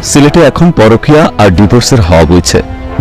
সিলেটে এখন পরকীয়া আর ডিভোর্সের হাওয়া বইছে।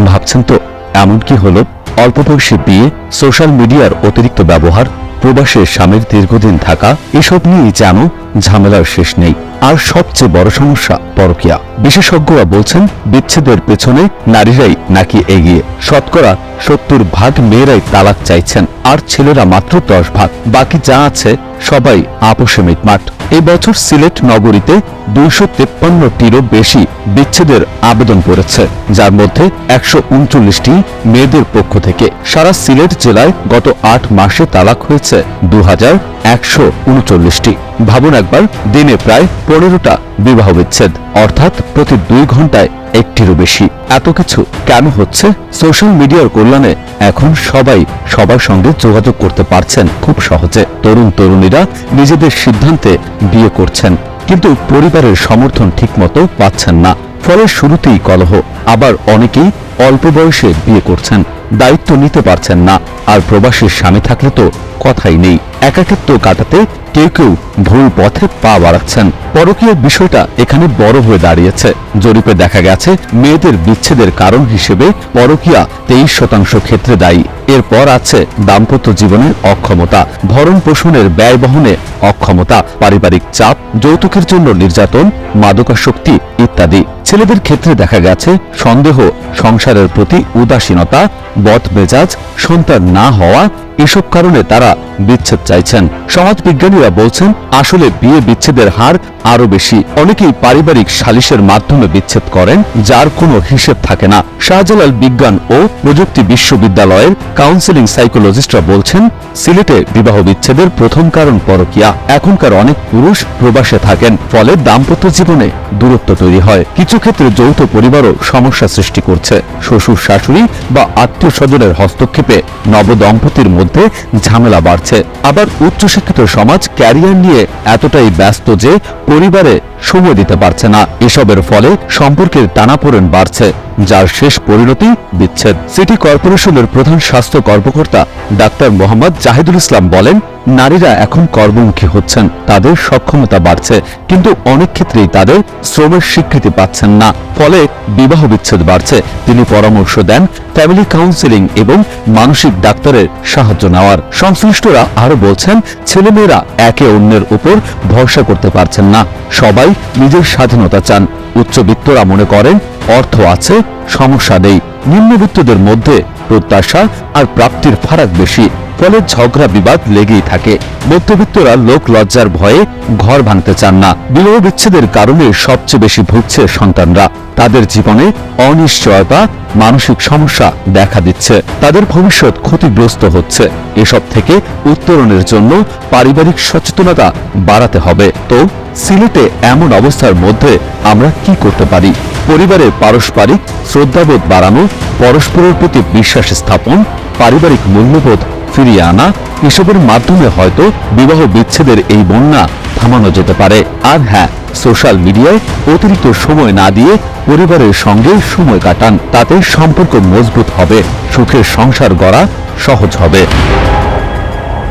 ভাবছেন তো এমন কি হলো? অল্প বয়সে বিয়ে, সোশ্যাল মিডিয়ার অতিরিক্ত ব্যবহার, প্রবাসের স্বামীর দীর্ঘদিন থাকা, এসব নিয়েই যেন ঝামেলার শেষ নেই। আর সবচেয়ে বড় সমস্যা পরকীয়া। বিশেষজ্ঞরা বলছেন বিচ্ছেদের পেছনে নারীরাই নাকি এগিয়ে। শতকরা 70% মেয়েরাই তালাক চাইছেন, আর ছেলেরা মাত্র 10%। বাকি যা আছে সবাই আপোষে মিটমাট। এই বছর সিলেট নগরীতে 253টিরও বেশি বিচ্ছেদের আবেদন পড়েছে, যার মধ্যে 139টি মেয়েদের পক্ষ থেকে। সারা সিলেট জেলায় গত 8 মাসে তালাক হয়েছে 2139টি। ভাবুন একবার, দিনে প্রায় 15টা বিবাহ বিচ্ছেদ, অর্থাৎ প্রতি 2 ঘন্টায় একটিরও বেশি। এত কিছু কেন হচ্ছে? সোশ্যাল মিডিয়ার কল্যাণে এখন সবাই সবার সঙ্গে যোগাযোগ করতে পারছেন খুব সহজে। তরুণ তরুণীরা নিজেদের সিদ্ধান্তে বিয়ে করছেন, কিন্তু পরিবারের সমর্থন ঠিকমতো পাচ্ছেন না। ফলে শুরুতেই কলহ। আবার অনেকেই অল্প বয়সে বিয়ে করছেন, দায়িত্ব নিতে পারছেন না। আর প্রবাসীর স্বামী থাকলে তো কথাই নেই। একাকিত্ব কাটাতে কেউ কেউ ভুল পথে পা বাড়াচ্ছেন। পরকীয়ার বিষয়টা এখানে বড় হয়ে দাঁড়িয়েছে। জরিপে দেখা গেছে মেয়েদের বিচ্ছেদের কারণ হিসেবে পরকীয়া 23% ক্ষেত্রে দায়ী। এরপর আছে দাম্পত্য জীবনের অক্ষমতা, ভরণ পোষণের ব্যয় বহনে অক্ষমতা, পারিবারিক চাপ, যৌতুকের জন্য নির্যাতন, মাদকাসক্তি ইত্যাদি। ছেলেদের ক্ষেত্রে দেখা গেছে সন্দেহ, সংসারের প্রতি উদাসীনতা, বদমেজাজ, সন্তান না হওয়া, এসব কারণে তারা বিচ্ছেদ চাইছেন। সমাজবিজ্ঞানীরা বলছেন আসলে বিয়ে বিচ্ছেদের হার আরো বেশি। অনেকেই পারিবারিক সালিশের মাধ্যমে বিচ্ছেদ করেন, যার কোনো হিসেব থাকে না। শাহজালাল বিজ্ঞান ও প্রযুক্তি বিশ্ববিদ্যালয়ের কাউন্সেলিং সাইকোলজিস্টরা বলছেন সিলেটে বিবাহ বিচ্ছেদের প্রথম কারণ পরকীয়া। এখনকার অনেক পুরুষ প্রবাসে থাকেন, ফলে দাম্পত্য জীবনে দূরত্ব তৈরি হয়। কিছু ক্ষেত্রে যৌথ পরিবারও সমস্যা সৃষ্টি করছে। শ্বশুর শাশুড়ি বা আত্মীয় স্বজনের হস্তক্ষেপে নবদম্পতির মধ্যে ঝামেলা বাড়ছে। আবার উচ্চশিক্ষিত সমাজ ক্যারিয়ার নিয়ে এতটাই ব্যস্ত যে পরিবারে সময় দিতে পারছে না। এসবের ফলে সম্পর্কের টানাপোড়েন বাড়ছে, যার শেষ পরিণতি বিচ্ছেদ। সিটি কর্পোরেশনের প্রধান স্বাস্থ্য কর্মকর্তা ডাক্তার মোহাম্মদ জাহিদুল ইসলাম বলেন, নারীরা এখন কর্মমুখী হচ্ছেন, তাদের সক্ষমতা বাড়ছে, কিন্তু অনেক ক্ষেত্রেই তাদের শ্রমের স্বীকৃতি পাচ্ছেন না। ফলে বিবাহ বিচ্ছেদ বাড়ছে। তিনি পরামর্শ দেন ফ্যামিলি কাউন্সেলিং এবং মানসিক ডাক্তারের সাহায্য নেওয়ার। সংশ্লিষ্টরা আরো বলছেন, ছেলেমেয়েরা একে অন্যের উপর ভরসা করতে পারছেন না। সবাই নিজের স্বাধীনতা চান। উচ্চবিত্তরা মনে করেন অর্থ আছে, সমস্যা নেই। নিম্নবিত্তদের মধ্যে প্রত্যাশা আর প্রাপ্তির ফারাক বেশি, ফলে ঝগড়া বিবাদ লেগেই থাকে। মধ্যবিত্তরা লোক লজ্জার ভয়ে ঘর ভাঙতে চান না। বিবাহ বিচ্ছেদের কারণে সবচেয়ে বেশি ভুগছে সন্তানরা। তাদের জীবনে অনিশ্চয়তা, মানসিক সমস্যা দেখা দিচ্ছে, তাদের ভবিষ্যৎ ক্ষতিগ্রস্ত হচ্ছে। এসব থেকে উত্তরণের জন্য পারিবারিক সচেতনতা বাড়াতে হবে। তো সিলেটে এমন অবস্থার মধ্যে আমরা কি করতে পারি? পরিবারের পারস্পরিক শ্রদ্ধাবোধ বাড়ানো, পরস্পরের প্রতি বিশ্বাস স্থাপন, পারিবারিক মূল্যবোধ ফিরিয়ে আনা, এসবের মাধ্যমে হয়তো বিবাহ বিচ্ছেদের এই বন্যা থামানো যেতে পারে। আর হ্যাঁ, সোশ্যাল মিডিয়ায় অতিরিক্ত সময় না দিয়ে পরিবারের সঙ্গে সময় কাটান। তাতে সম্পর্ক মজবুত হবে, সুখের সংসার গড়া সহজ হবে।